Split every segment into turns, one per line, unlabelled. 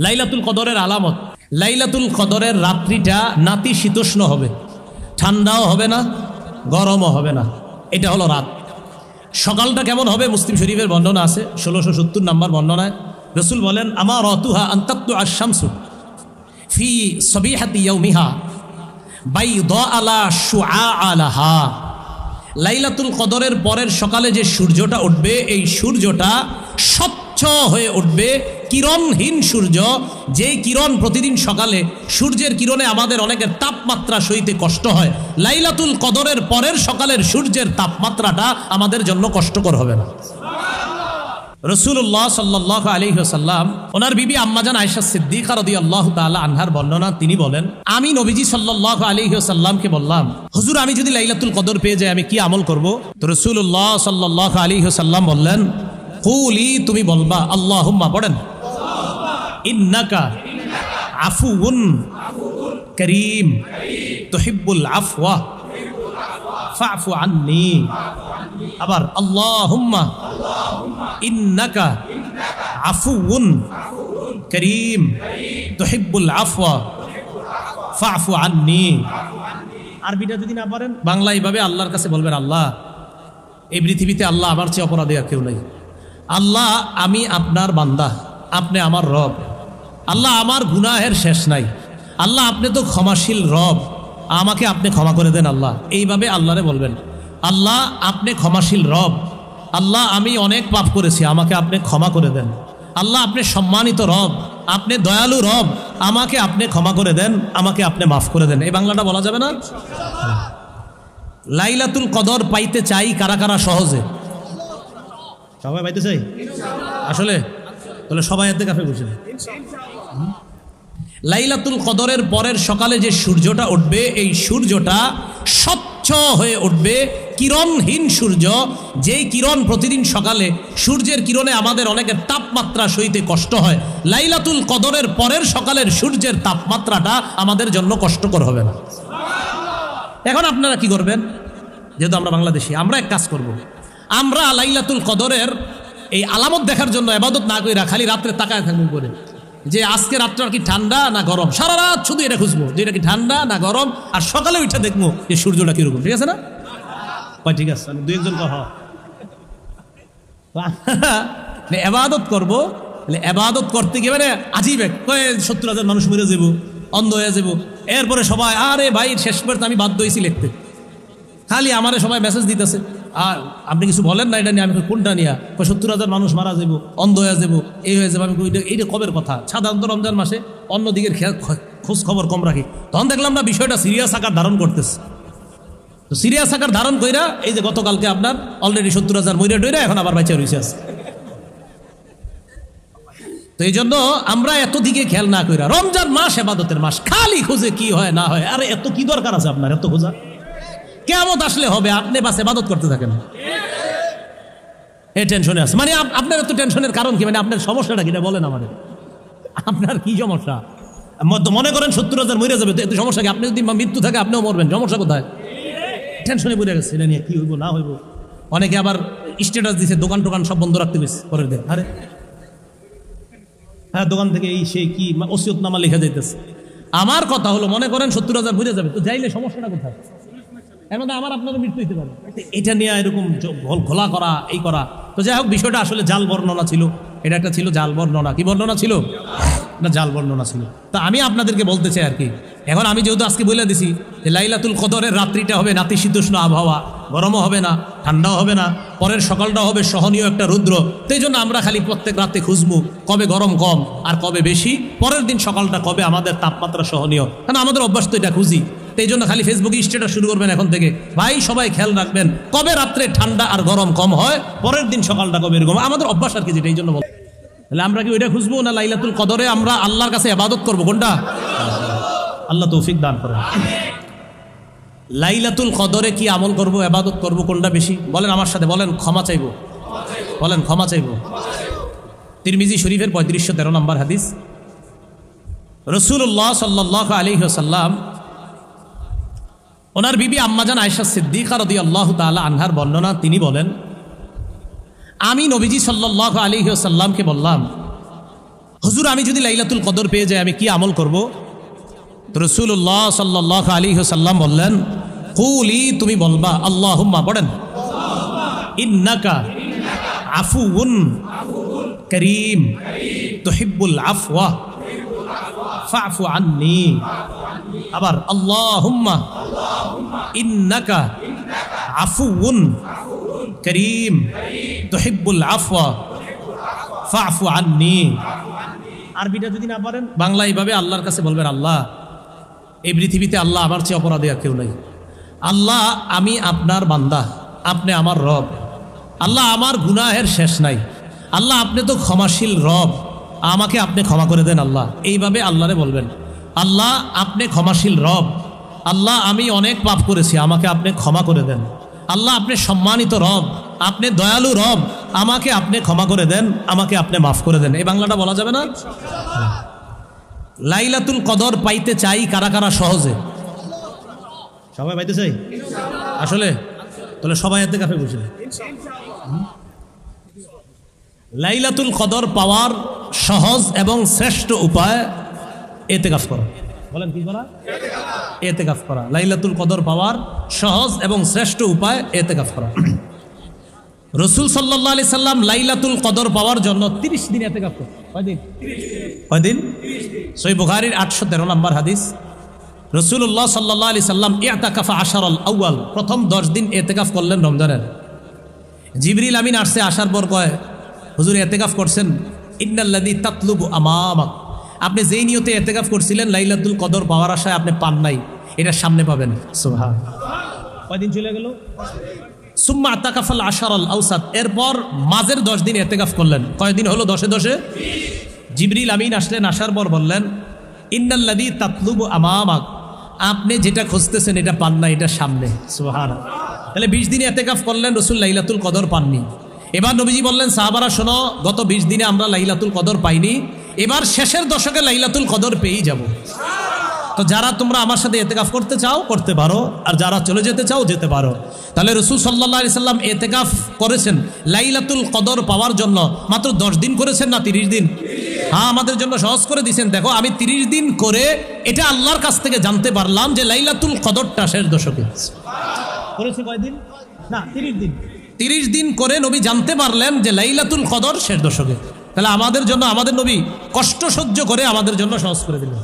লাইলাতুল কদরের আলামত, লাইলাতুল কদরের রাত্রিটা নাতিশীতোষ্ণ হবে, ঠান্ডাও হবে না, গরমও হবে না। এটা হলো রাত। সকালটা কেমন হবে? মুসলিম শরীফের বর্ণনা আছে, 1670 নম্বর বর্ণনায় রসুল বলেন, আমার রতুহা আন্তাত্তু আশ-শামসু ফি সবিহাতি ইয়াউমিহা বাইদা আলা শুআ আলাহা। লাইলাতুল কদরের পরের সকালে যে সূর্যটা উঠবে, এই সূর্যটা স্বচ্ছ হয়ে উঠবে, কিরণহীন সূর্য। যেই কিরণ প্রতিদিন সকালে সূর্যের কিরণে আমাদের অনেকের তাপমাত্রা সইতে কষ্ট হয়, লাইলাতুল কদরের পরের সকালের সূর্যের তাপমাত্রাটা আমাদের জন্য কষ্টকর হবে না। রাসূলুল্লাহ সাল্লাল্লাহু আলাইহি ওয়াসাল্লাম ওনার বিবি আম্মাজান আয়েশা সিদ্দিকা রাদিয়াল্লাহু তাআলা আনহার বর্ণনা, তিনি বলেন, আমি নবীজি সাল্লাল্লাহু আলাইহি ওয়াসাল্লামকে বললাম, হুজুর আমি যদি লাইলাতুল কদর পেয়ে যাই আমি কি আমল করব? তো রাসূলুল্লাহ সাল্লাল্লাহু আলাইহি ওয়াসাল্লাম বললেন, কুলি, তুমি বলবা আল্লাহুম্মা, পড়েন, ইন্নাকা আফুউন কারীম তুহিব্বুল আফওয়া ফাফু আন্নি। আবার আল্লাহুম্মা ইন্নাকা আফুউন কারীম তুহিব্বুল আফওয়া ফাফু আন্নি। আরবিটা যদি না পারেন, বাংলা এইভাবে আল্লাহর কাছে বলবেন, আল্লাহ, এই পৃথিবীতে আল্লাহ আমার চেয়ে অপরাধী আর কেউ নাই। আল্লাহ, আমি আপনার বান্দা, আপনি আমার রব। আল্লাহ, আমার গুনাহের শেষ নাই। আল্লাহ, আপনি তো ক্ষমাশীল রব, আমাকে আপনি ক্ষমা করে দেন। আল্লাহ, এইভাবে আল্লাহরে বলবেন, আল্লাহ আপনি ক্ষমাশীল রব, আল্লাহ আমি অনেক পাপ করেছি, আমাকে আপনি ক্ষমা করে দেন। আল্লাহ, আপনি সম্মানিত রব, আপনি দয়ালু রব, আমাকে আপনি ক্ষমা করে দেন, আমাকে আপনি মাফ করে দেন। এই বাংলাটা বলা যাবে না? লাইলাতুল কদর পাইতে চাই কারা কারা সহজে? সবাই পাইতে চাই আসলে? তাহলে সবাই এতে কাফে বসে। লাইলাতুল কদরের পরের সকালে যে সূর্যটা উঠবে, এই সূর্যটা স্বচ্ছ হয়ে উঠবে, কিরণহীন সূর্য। যেই কিরণ প্রতিদিন সকালে সূর্যের কিরণে আমাদের অনেকের তাপমাত্রা সইতে কষ্ট হয়, লাইলাতুল কদরের পরের সকালের সূর্যের তাপমাত্রাটা আমাদের জন্য কষ্টকর হবে না। এখন আপনারা কি করবেন? যেহেতু আমরা বাংলাদেশি, আমরা এক কাজ করব, আমরা লাইলাতুল কদরের এই আলামত দেখার জন্য ইবাদত না কইরা খালি রাত্রে তাকায় থাকবো করে, যে আজকে রাতটা কি ঠান্ডা না গরম, সারা রাত শুধু এটা খুঁজবো যে এটা কি ঠান্ডা না গরম, আর সকালে উঠে দেখবো যে সূর্যটা কিরকম। ঠিক আছে না? ঠিক আছে, আমি দুই একজন কহ এবাদত করবো। এবাদত করতে গিয়ে মানে আজিব 70,000 মানুষ মরে যাবো, অন্ধ হয়ে যাবো। এরপরে সবাই, আরে ভাই শেষ পর্যন্ত আমি বাধ্য হয়েছি লিখতে, খালি আমারে সবাই মেসেজ দিতেছে, আর আপনি কিছু বলেন না এটা নিয়ে। আমি কোনটা নিয়ে? 70,000 মানুষ মারা যাবো, অন্ধ হয়ে যাবো, এই হয়ে যাবো। আমি এইটা কবের কথা? সাধারণত রমজান মাসে অন্যদিকের খোঁজ খবর কম রাখি। তখন দেখলাম না বিষয়টা সিরিয়াস আকার ধারণ করতেছে। তো সিরিয়াস আকার ধারণ কইরা এই যে গতকালকে আপনার অলরেডি 70,000 মইরা ডইরা এখন আবার বাইচা রয়েছে আছে। তো এই জন্য আমরা এত দিকে খেয়াল না কইরা, রমজান মাস ইবাদতের মাস, খালি খুঁজে কি হয় না হয়। আরে এত কি দরকার আছে আপনার এত খোঁজা? কিয়ামত আসলে হবে, আপনি বাস ইবাদত করতে থাকেন। এই টেনশনে আছে মানে আপনার এত টেনশনের কারণ কি? মানে আপনার সমস্যাটা কি বলেন আমাদের, আপনার কি সমস্যা? মনে করেন 70,000 মরে যাবে, তো এত সমস্যা কি? আপনি যদি মৃত্যু থাকে আপনিও মরবেন, সমস্যা কোথায়? টেনশনে পড়ে গেছে এটা নিয়ে, কি হইব না হইব। অনেকে আবার স্ট্যাটাস দিছে দোকান টোকান সব বন্ধ রাখতে পেরেছে পরের দিন। আরে হ্যাঁ, দোকান থেকে এই সেই কি ওসিয়তনামা লেখা যাইতেছে। আমার কথা হলো, মনে করেন 70,000 মরে যাবে, তো যাইলে সমস্যাটা কোথায়? এর মধ্যে আমার আপনারও মৃত্যু হইতে পারে। এটা নিয়ে এরকম ঘোলা করা, এই করা। তো যাই হোক, বিষয়টা আসলে জাল বর্ণনা ছিল। এটা একটা ছিল জাল বর্ণনা। কি বর্ণনা ছিল? না, জাল বর্ণনা ছিল। তা আমি আপনাদেরকে বলতে চাই আর কি, এখন আমি যেহেতু আজকে বলে দিছি যে লাইলাতুল কদরের রাত্রিটা হবে নাতিশীতোষ্ণ আবহাওয়া, গরমও হবে না, ঠান্ডাও হবে না, পরের সকালটা হবে সহনীয় একটা রুদ্র। তো এই জন্য আমরা খালি প্রত্যেক রাতে খুঁজবো কবে গরম কম আর কবে বেশি, পরের দিন সকালটা কবে আমাদের তাপমাত্রা সহনীয়। কারণ আমাদের অভ্যাস তো এটা খুঁজি। এই জন্য খালি ফেসবুকে স্ট্যাটাস শুরু করবেন এখন থেকে, ভাই সবাই খেয়াল রাখবেন কবে রাত্রে ঠান্ডা আর গরম কম হয়, পরের দিন সকালটা কবে এরকম। আমাদের অভ্যাস আর কি, যেটা এই জন্য বল। তাহলে আমরা কি ওইটা খুঁজবো না লাইলাতুল কদরে আমরা আল্লাহর কাছে ইবাদত করবো? কোনটা? আল্লাহ তৌফিক দান করেন। লাইলাতুল কদরে কি আমল করব, ইবাদত করব, কোনটা বেশি? বলেন আমার সাথে, বলেন ক্ষমা চাইবো, বলেন ক্ষমা চাইবো। তিরমিজি শরীফের 3513 নম্বর হাদিস, রাসূলুল্লাহ সাল্লাল্লাহু আলাইহি ওয়াসাল্লাম ওনার বিবি আম্মাজান আয়েশা সিদ্দিকা রাদিয়াল্লাহু তাআলা আনহার বর্ণনা, তিনি বলেন, আমি নবীজি সাল্লাল্লাহু আলাইহি ওয়াসাল্লামকে বললাম, হুজুর আমি যদি লাইলাতুল কদর পেয়ে যাই আমি কি আমল করব? তো রাসূলুল্লাহ সাল্লাল্লাহু আলাইহি ওয়াসাল্লাম বললেন, কুলি, তুমি বলবা আল্লাহুম্মা, পড়েন, ইন্নাকা আফুউন করিম তুহিব্বুল আফওয়া ফাফু আন্নি। আবার আল্লাহুম্মা ইন্নাকা আফুউন করিম তুহিব্বুল আফওয়া ফাফু আন্নি। আরবিটা যদি না পারেন বাংলা এইভাবে আল্লাহর কাছে বলবেন, আল্লাহ এই পৃথিবীতে আল্লাহ আমার চেয়ে অপরাধী আর কেউ নাই। আল্লাহ আমি আপনার বান্দা, আপনি আমার রব। আল্লাহ আমার গুনাহের শেষ নাই। আল্লাহ আপনি তো ক্ষমাশীল রব, আমাকে আপনি ক্ষমা করে দেন। আল্লাহ এইভাবে আল্লাহরে বলবেন, আল্লাহ আপনি ক্ষমাশীল রব, আল্লাহ আমি অনেক পাপ করেছি, আমাকে আপনি ক্ষমা করে দেন। আল্লাহ আপনি সম্মানিত রব, আপনি দয়ালু রব, আমাকে আপনি ক্ষমা করে দেন, আমাকে আপনি মাফ করে দেন। এই বাংলাটা বলা যাবে না? লাইলাতুল কদর পাইতে চাই কারা কারা সহজে? সবাই পাইতে চাই আসলে? তাহলে সবাই এতে কাফে বসে। লাইলাতুল কদর পাওয়ার সহজ এবং শ্রেষ্ঠ উপায় ইতিকাফ করা। বলেন কি করা? ইতিকাফ করা। লাইলাতুল কদর পাওয়ার সহজ এবং শ্রেষ্ঠ উপায় ইতিকাফ করা। রাসূল সাল্লাল্লাহু আলাইহি সাল্লাম লাইলাতুল কদর পাওয়ার জন্য 30 দিন ইতিকাফ করেন। কয়দিন? সহিহ বুখারীর 813 নম্বর হাদিস। রাসূলুল্লাহ সাল্লাল্লাহু আলাইহি সাল্লাম ইতাকাফা আশারাল আউয়াল, প্রথম 10 দিন ইতিকাফ করলেন রমজানের। জিবরিল আমিন আসছে, আসার পর কয়, হুজুর ইতিকাফ করছেন, ইন্নাল্লাযী তাতলুবু আমামাক, আপনি যেই নিয়তে ইতিকাফ করছিলেন লাইলাতুল কদর পাওয়ার আশায় আপনি পান নাই, এটা সামনে পাবেন। সুবহানাল্লাহ। কয়দিন চলে গেল? সুম্মা আতাকাফাল আশারাল আওসাত, এরপর মাঝের 10 দিন ইতিকাফ করলেন। কয়দিন হলো? 10-10। জিবরিল আমিন আসলেন, আসার পর বললেন, ইন্নাল্লাযী তাতলুবু আমামাক, আপনি যেটা খুঁজতেছেন এটা পান না, এটা সামনে। সুবহানাল্লাহ। তাহলে 20 দিনে ইতিকাফ করলেন, রাসূল লাইলাতুল কদর পাননি। এবার নবীজি বললেন, সাহাবারা শোনো, গত 20 দিনে আমরা লাইলাতুল কদর পাইনি, এবার শেষের দশকে লাইলাতুল কদর পেয়েই যাব। তো যারা তোমরা আমার সাথে ইতিকাফ করতে চাও করতে পারো, আর যারা চলে যেতে চাও যেতে পারো। তাহলে রাসূল সাল্লাল্লাহু আলাইহি সাল্লাম ইতিকাফ করেছেন লাইলাতুল কদর পাওয়ার জন্য। মাত্র 10 দিন করেছেন না 30 দিন? হ্যাঁ, আমাদের জন্য সহজ করে দিয়েছেন। দেখো, আমি 30 দিন করে এটা আল্লাহর কাছ থেকে জানতে পারলাম যে লাইলাতুল কদরটা শেষ দশকে করেছে। কয়দিন? না, 30 দিন। 30 দিন করে নবী জানতে পারলেন যে লাইলাতুল কদর শেষ দশকে। তাহলে আমাদের জন্য আমাদের নবী কষ্ট সহ্য করে আমাদের জন্য সহজ করে দিলেন।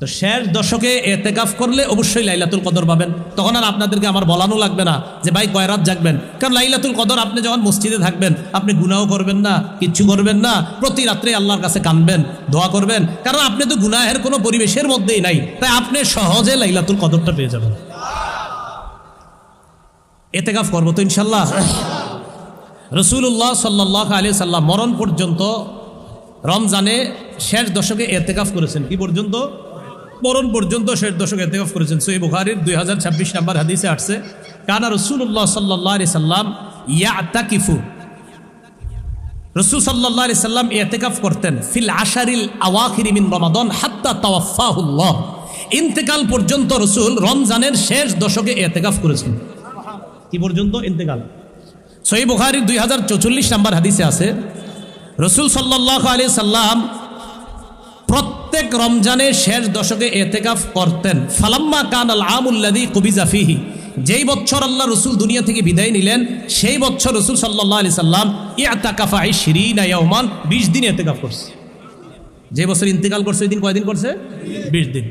তো শেষ দশকে ইতিকাফ করলে অবশ্যই লাইলাতুল কদর পাবেন। তখন আর আপনাদেরকে আমার বলানো লাগবে না যে ভাই কয় রাত জাগবেন, কারণ লাইলাতুল কদর আপনি যখন মসজিদে থাকবেন আপনি গুনাহও করবেন না, কিচ্ছু করবেন না, প্রতি রাত্রে আল্লাহর কাছে কাঁদবেন, দোয়া করবেন, কারণ আপনি তো গুনাহের কোনো পরিবেশের মধ্যেই নাই। তাই আপনি সহজে লাইলাতুল কদরটা পেয়ে যাবেন। ইতিকাফ করবো তো ইনশাল্লাহ। রাসূলুল্লাহ সাল্লাল্লাহু আলাইহি সাল্লাম মরণ পর্যন্ত রমজানে শেষ দশকে ইতিকাফ করেছেন। কি পর্যন্ত? মরণ পর্যন্ত শেষ দশকে ইতিকাফ করেছেন। সহিহ বুখারীর 2026 নম্বর হাদিসে আসছে, কানা রাসূলুল্লাহ সাল্লাল্লাহু আলাইহি সাল্লাম ইয়াতাকিফু, রাসূল সাল্লাল্লাহু আলাইহি সাল্লাম ইতিকাফ করতেন ফিল আশারিল আওয়াখির মিন রমাদান হাত্তা তাওয়াফাহুল্লাহ, ইন্তেকাল পর্যন্ত রাসূল রমজানের শেষ দশকে ইতিকাফ করেছেন। কি পর্যন্ত? ইন্তেকাল। সহিহ বুখারীর 2044 নম্বর হাদিসে আছে, রাসূল সাল্লাল্লাহু আলাইহি সাল্লাম প্রত্যেক রমজানের শেষ দশকে ইতিকাফ করতেন। ফালাম্মা কানাল আমুল্লাযী কুবিজা ফীহি, যেই বছর আল্লাহ রাসূল দুনিয়া থেকে বিদায় নিলেন সেই বছর রাসূল সাল্লাল্লাহু আলাইহি সাল্লাম ইতাকাফা 20 ইয়াওমান, 20 দিন ইতিকাফ করছে। যে বছর ইন্তেকাল করছে ওই দিন কয়দিন করছে? 20 দিন।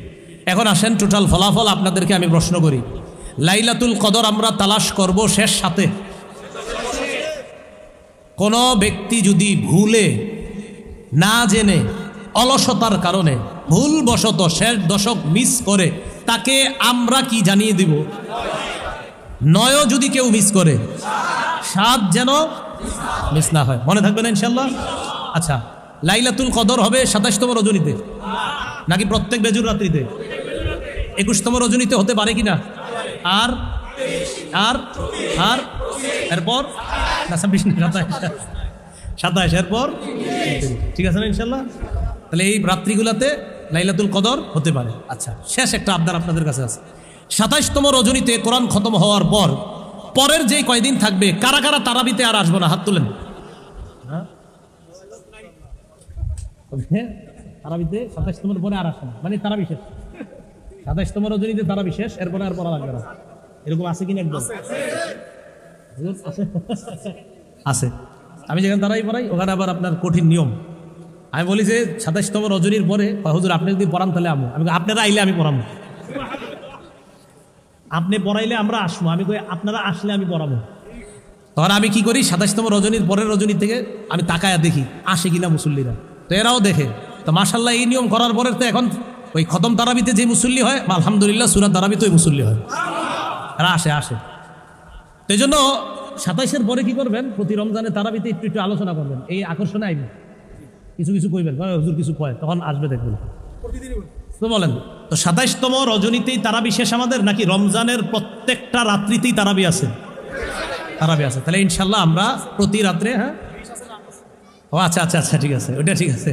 এখন আসেন টোটাল ফলাফল আপনাদেরকে আমি প্রশ্ন করি, লাইলাতুল কদর আমরা তালাশ করব শেষ সাথে। কোন ব্যক্তি যদি ভুলে, না জেনে, অলসতার কারণে ভুলবশত শেষ দশক মিস করে, তাকে আমরা কি জানিয়ে দিব? 9 যদি কেউ মিস করে, 7 যেন মিস না হয়। মনে থাকবে না ইনশাল্লাহ? আচ্ছা, লাইলাতুল কদর হবে 27তম রজনীতে নাকি প্রত্যেক বেজুর রাত্রিতে? 21তম রজনীতে হতে পারে কিনা? আর আর আর এরপর না 26 না 27, এরপর ঠিক আছে না ইনশাল্লাহ? তাহলে এই রাত্রিগুলাতে লাইলাতুল কদর হতে পারে। আচ্ছা, শেষ একটা আবদার আপনাদের কাছে আছে, 27তম রজনীতে কোরআন খতম হওয়ার পর পরের যে কয়দিন থাকবে, কারা কারা তারাবিতে আর আসবো না? হাত তুলেন। তারাবিতে 27তমের পরে আর আসে না, মানে তারা বিশেষ 27তম রজনীতে তারা বিশেষ, এরপরে আর পড়া লাগবে না। এরকম আছে কিনা একদম আছে। আমি যেখানে তারাই পড়াই ওখানে আবার আপনার কঠিন নিয়ম। আমি বলি যে 27তম রজনীর পরে হুজুর আপনি যদি পড়ান তাহলে আমি আপনারা আইলে আমি পড়াবো, আপনি পড়াইলে আমরা আসবো, আমি কই আপনারা আসলে আমি পড়াবো। তখন আমি কি করি 27তম রজনীর পরের রজনী থেকে আমি তাকায়া দেখি আসে কিনা মুসল্লিরা, তো এরাও দেখে। তো মাশাল্লাহ এই নিয়ম করার পরে তো এখন ওই খতম তারাবিতে যে মুসল্লি হয় আলহামদুলিল্লাহ সূরা তারাবিতে ওই মুসল্লি হয়, এরা আসে। তো এই জন্য 27-এর পরে কি করবেন, প্রতি রমজানে তারাবিতে একটু একটু আলোচনা করবেন, এই আকর্ষণে আইবে কিছু কিছু কইবেন, হুজুর কিছু কয়, তখন আসবে দেখবেন। তো বলেন তো 27তম রজনীতেই তারাবি শেষ আমাদের, নাকি রমজানের প্রত্যেকটা রাত্রিতেই তারাবি আছে? তারাবি আছে। তাহলে ইনশাল্লাহ আমরা প্রতি রাত্রে, হ্যাঁ ও আচ্ছা আচ্ছা আচ্ছা ঠিক আছে, ওইটা ঠিক আছে,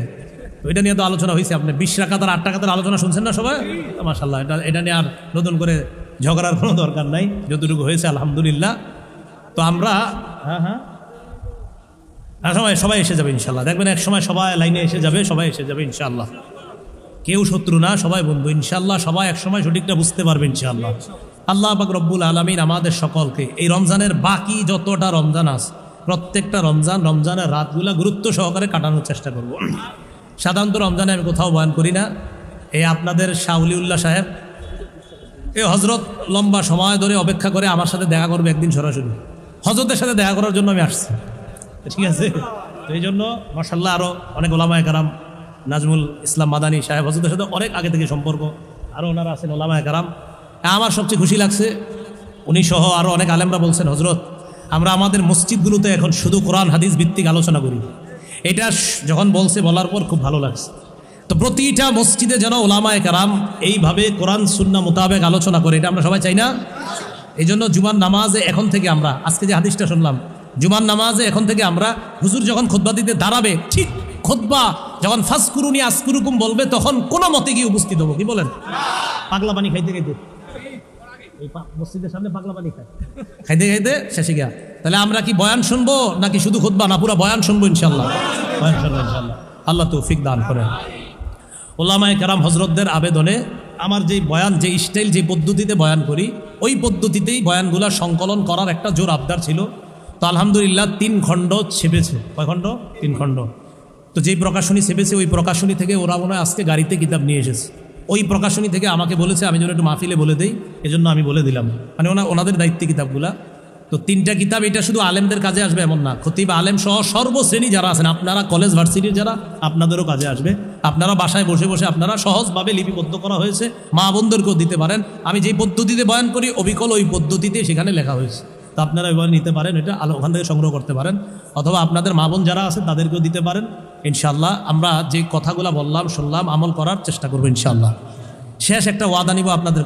ওইটা নিয়ে তো আলোচনা হয়েছে। আপনি 20 রাকাত আর 8 রাকাতের আলোচনা শুনছেন না সবাই? মাশাআল্লাহ, এটা নিয়ে আর নতুন করে ঝগড়ার কোনো দরকার নাই, যতটুকু হয়েছে আলহামদুলিল্লাহ। তো আমরা সবাই এসে যাবে ইনশাল্লাহ, দেখবেন এক সময় সবাই লাইনে এসে যাবে, সবাই এসে যাবে ইনশাআল্লাহ। কেউ শত্রু না, সবাই বন্ধু ইনশাআল্লাহ। সবাই এক সময় সঠিকটা বুঝতে পারবে ইনশাআল্লাহ। আল্লাহ পাক রব্বুল আলামিন আমাদের সকলকে এই রমজানের বাকি যতটা রমজান আছে প্রত্যেকটা রমজানের রাতগুলা গুরুত্ব সহকারে কাটানোর চেষ্টা করব। সাধারণত রমজানে আমি কোথাও বয়ান করি না। এই আপনাদের শাহ উলিউল্লাহ সাহেব এই হজরত লম্বা সময় ধরে অপেক্ষা করে আমার সাথে দেখা করবে একদিন সরাসরি, হজরতের সাথে দেখা করার জন্য আমি আসছি, ঠিক আছে? তো এই জন্য মাশাআল্লাহ আরও অনেক ওলামায়ে কেরাম, নাজমুল ইসলাম মাদানী সাহেব হজরতের সাথে অনেক আগে থেকে সম্পর্ক, আরও ওনারা আছেন ওলামায়ে কেরাম। আমার সবচেয়ে খুশি লাগছে উনি সহ আরও অনেক আলেমরা বলছেন, হজরত আমরা আমাদের মসজিদগুলোতে এখন শুধু কোরআন হাদিস ভিত্তিক আলোচনা করি। এটা যখন বলার পর খুব ভালো লাগছে। তো প্রতিটা মসজিদে যেন ওলামায়ে কেরাম এইভাবে কোরআন সুন্নাহ মোতাবেক আলোচনা করে, এটা আমরা সবাই চাই না? এই জন্য জুমার নামাজে এখন থেকে আমরা, আজকে যে হাদিসটা শুনলাম, জুমার নামাজে এখন থেকে আমরা হুজুর যখন খুতবা দিতে দাঁড়াবে, ঠিক খুতবা যখন ফাজকুরুনি আজকুরুকুম বলবে তখন কোনো মতে গিয়ে উপস্থিত হবো। কি বলেন? পাগলা পানি খাইতে এই মসজিদের সামনে পাগলা পানি খাইতে শেষে গিয়া, তাহলে আমরা কি বয়ান শুনবো নাকি শুধু খুতবা? না, পুরা বয়ান শুনবো ইনশাল্লাহ, বয়ান শুনবো ইনশাল্লাহ। আল্লাহ তৌফিক দান করেন। ওলামায়ে কেরাম হজরতদের আবেদনে আমার যেই বয়ান, যে স্টাইল, যে পদ্ধতিতে বয়ান করি, ওই পদ্ধতিতেই বয়ানগুলা সংকলন করার একটা জোর আবদার ছিল। তো আলহামদুলিল্লাহ 3 খণ্ড ছেপেছে। কয় খণ্ড? 3 খণ্ড। তো যেই প্রকাশনী ছেপেছে ওই প্রকাশনী থেকে ওরা মনে হয় আজকে গাড়িতে কিতাব নিয়ে এসেছে। ওই প্রকাশনী থেকে আমাকে বলেছে আমি যেন একটু মাহফিলে বলে দেই, এজন্য আমি বলে দিলাম, মানে ওনাদের দায়িত্বে কিতাবগুলা। তো 3টা কিতাব, এটা শুধু আলেমদের কাজে আসবে এমন না, খতিব আলেম সহ সর্বশ্রেণী যারা আছেন, আপনারা কলেজ ভার্সিটির যারা, আপনাদেরও কাজে আসবে। আপনারা বাসায় বসে বসে আপনারা সহজভাবে লিপিবদ্ধ করা হয়েছে, মা বোনদেরকেও দিতে পারেন। আমি যেই পদ্ধতিতে বয়ান করি অবিকল ওই পদ্ধতিতে সেখানে লেখা হয়েছে। তো আপনারা এবার নিতে পারেন, এটা ওখান থেকে সংগ্রহ করতে পারেন, অথবা আপনাদের মা বোন যারা আছে তাদেরকেও দিতে পারেন। ইনশাআল্লাহ আমরা যে কথাগুলো বললাম শুনলাম আমল করার চেষ্টা করবো ইনশাআল্লাহ। শেষ একটা ওয়াদা নিব আপনাদের।